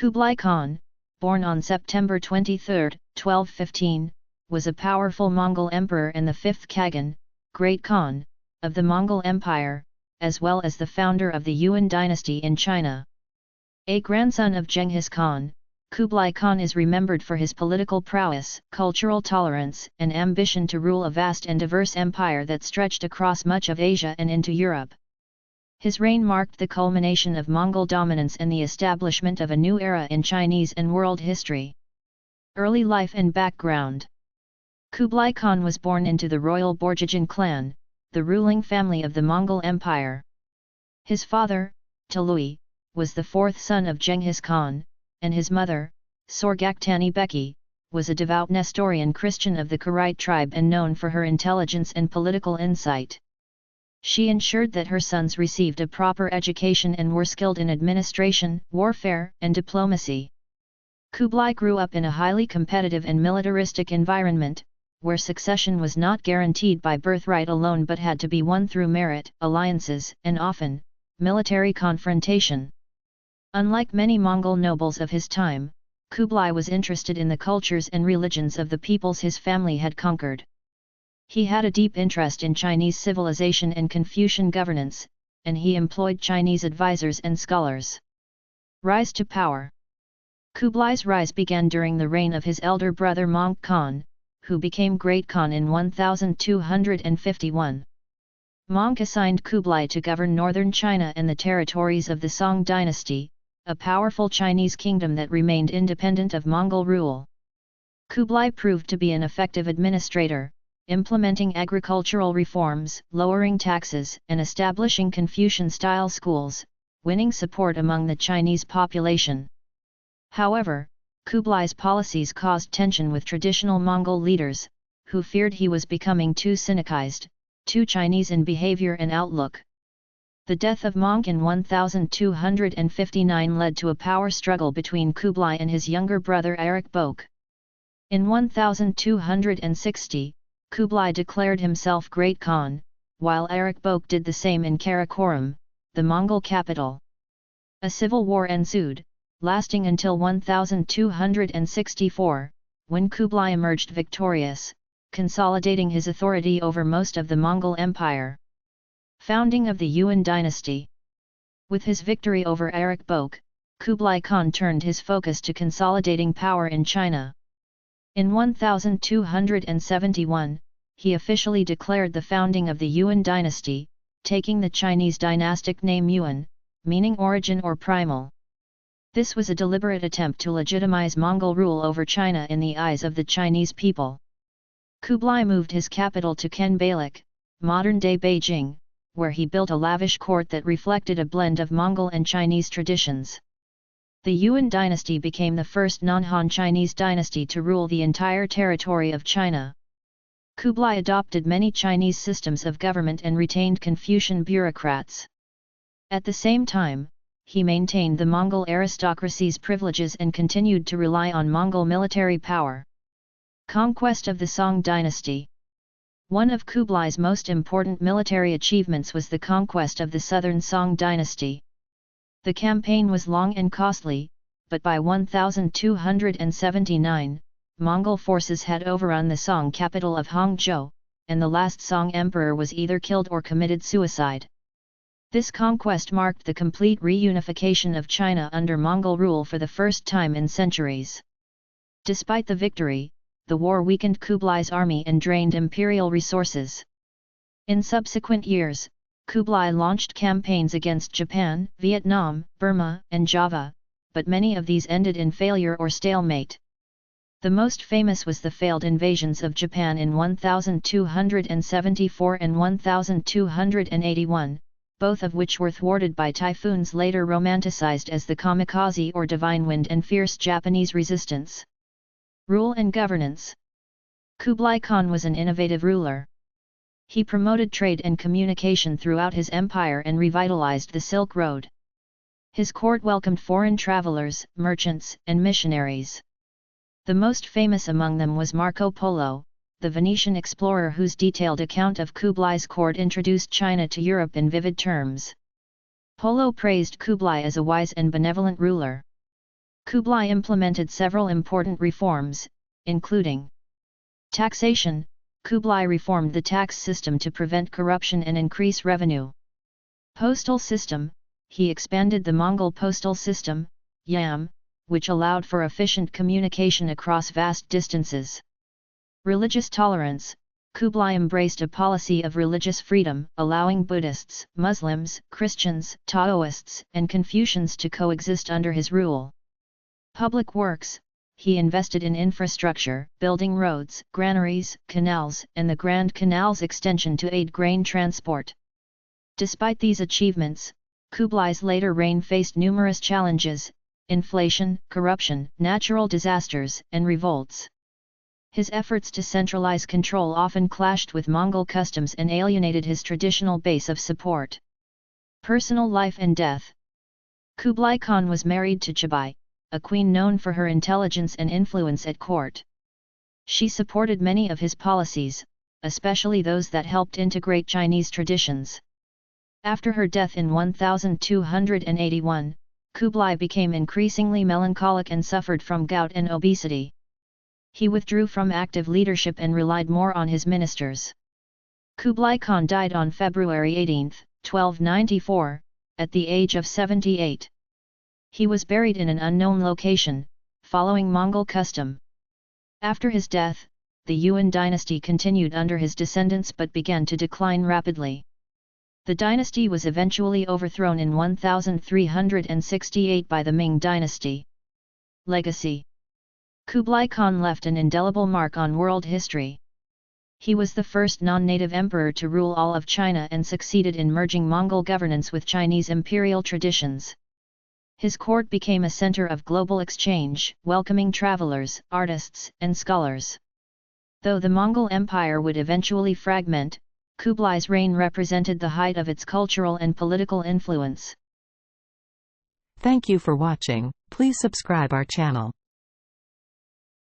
Kublai Khan, born on September 23, 1215, was a powerful Mongol emperor and the fifth Khagan, Great Khan, of the Mongol Empire, as well as the founder of the Yuan dynasty in China. A grandson of Genghis Khan, Kublai Khan is remembered for his political prowess, cultural tolerance, and ambition to rule a vast and diverse empire that stretched across much of Asia and into Europe. His reign marked the culmination of Mongol dominance and the establishment of a new era in Chinese and world history. Early life and background. Kublai Khan was born into the royal Borjigin clan, the ruling family of the Mongol Empire. His father, Tolui, was the fourth son of Genghis Khan, and his mother, Sorgaktani Beki, was a devout Nestorian Christian of the Karaite tribe and known for her intelligence and political insight. She ensured that her sons received a proper education and were skilled in administration, warfare, and diplomacy. Kublai grew up in a highly competitive and militaristic environment, where succession was not guaranteed by birthright alone but had to be won through merit, alliances, and often, military confrontation. Unlike many Mongol nobles of his time, Kublai was interested in the cultures and religions of the peoples his family had conquered. He had a deep interest in Chinese civilization and Confucian governance, and he employed Chinese advisors and scholars. Rise to power. Kublai's rise began during the reign of his elder brother Möngke Khan, who became Great Khan in 1251. Möngke assigned Kublai to govern northern China and the territories of the Song dynasty, a powerful Chinese kingdom that remained independent of Mongol rule. Kublai proved to be an effective administrator, implementing agricultural reforms, lowering taxes, and establishing Confucian-style schools, winning support among the Chinese population. However, Kublai's policies caused tension with traditional Mongol leaders, who feared he was becoming too Sinicized, too Chinese in behavior and outlook. The death of Möngke in 1259 led to a power struggle between Kublai and his younger brother Erik Bok. In 1260, Kublai declared himself Great Khan, while Erik Bok did the same in Karakoram, the Mongol capital. A civil war ensued, lasting until 1264, when Kublai emerged victorious, consolidating his authority over most of the Mongol Empire. Founding of the Yuan dynasty. With his victory over Erik Bok, Kublai Khan turned his focus to consolidating power in China. In 1271, he officially declared the founding of the Yuan dynasty, taking the Chinese dynastic name Yuan, meaning origin or primal. This was a deliberate attempt to legitimize Mongol rule over China in the eyes of the Chinese people. Kublai moved his capital to Khenbaliq, modern-day Beijing, where he built a lavish court that reflected a blend of Mongol and Chinese traditions. The Yuan dynasty became the first non-Han Chinese dynasty to rule the entire territory of China. Kublai adopted many Chinese systems of government and retained Confucian bureaucrats. At the same time, he maintained the Mongol aristocracy's privileges and continued to rely on Mongol military power. Conquest of the Song dynasty. One of Kublai's most important military achievements was the conquest of the southern Song dynasty. The campaign was long and costly, but by 1279, Mongol forces had overrun the Song capital of Hangzhou, and the last Song emperor was either killed or committed suicide. This conquest marked the complete reunification of China under Mongol rule for the first time in centuries. Despite the victory, the war weakened Kublai's army and drained imperial resources. In subsequent years, Kublai launched campaigns against Japan, Vietnam, Burma, and Java, but many of these ended in failure or stalemate. The most famous was the failed invasions of Japan in 1274 and 1281, both of which were thwarted by typhoons later romanticized as the kamikaze or divine wind and fierce Japanese resistance. Rule and governance. Kublai Khan was an innovative ruler. He promoted trade and communication throughout his empire and revitalized the Silk Road. His court welcomed foreign travelers, merchants, and missionaries. The most famous among them was Marco Polo, the Venetian explorer whose detailed account of Kublai's court introduced China to Europe in vivid terms. Polo praised Kublai as a wise and benevolent ruler. Kublai implemented several important reforms, including taxation. Kublai reformed the tax system to prevent corruption and increase revenue. Postal system. He expanded the Mongol postal system, YAM, which allowed for efficient communication across vast distances. Religious tolerance. Kublai embraced a policy of religious freedom, allowing Buddhists, Muslims, Christians, Taoists, and Confucians to coexist under his rule. Public works. He invested in infrastructure, building roads, granaries, canals, and the Grand Canal's extension to aid grain transport. Despite these achievements, Kublai's later reign faced numerous challenges: inflation, corruption, natural disasters, and revolts. His efforts to centralize control often clashed with Mongol customs and alienated his traditional base of support. Personal life and death. Kublai Khan was married to Chabai, a queen known for her intelligence and influence at court. She supported many of his policies, especially those that helped integrate Chinese traditions. After her death in 1281, Kublai became increasingly melancholic and suffered from gout and obesity. He withdrew from active leadership and relied more on his ministers. Kublai Khan died on February 18, 1294, at the age of 78. He was buried in an unknown location, following Mongol custom. After his death, the Yuan dynasty continued under his descendants but began to decline rapidly. The dynasty was eventually overthrown in 1368 by the Ming dynasty. Legacy. Kublai Khan left an indelible mark on world history. He was the first non-native emperor to rule all of China and succeeded in merging Mongol governance with Chinese imperial traditions. His court became a center of global exchange, welcoming travelers, artists, and scholars. Though the Mongol Empire would eventually fragment, Kublai's reign represented the height of its cultural and political influence. Thank you for watching. Please subscribe our channel.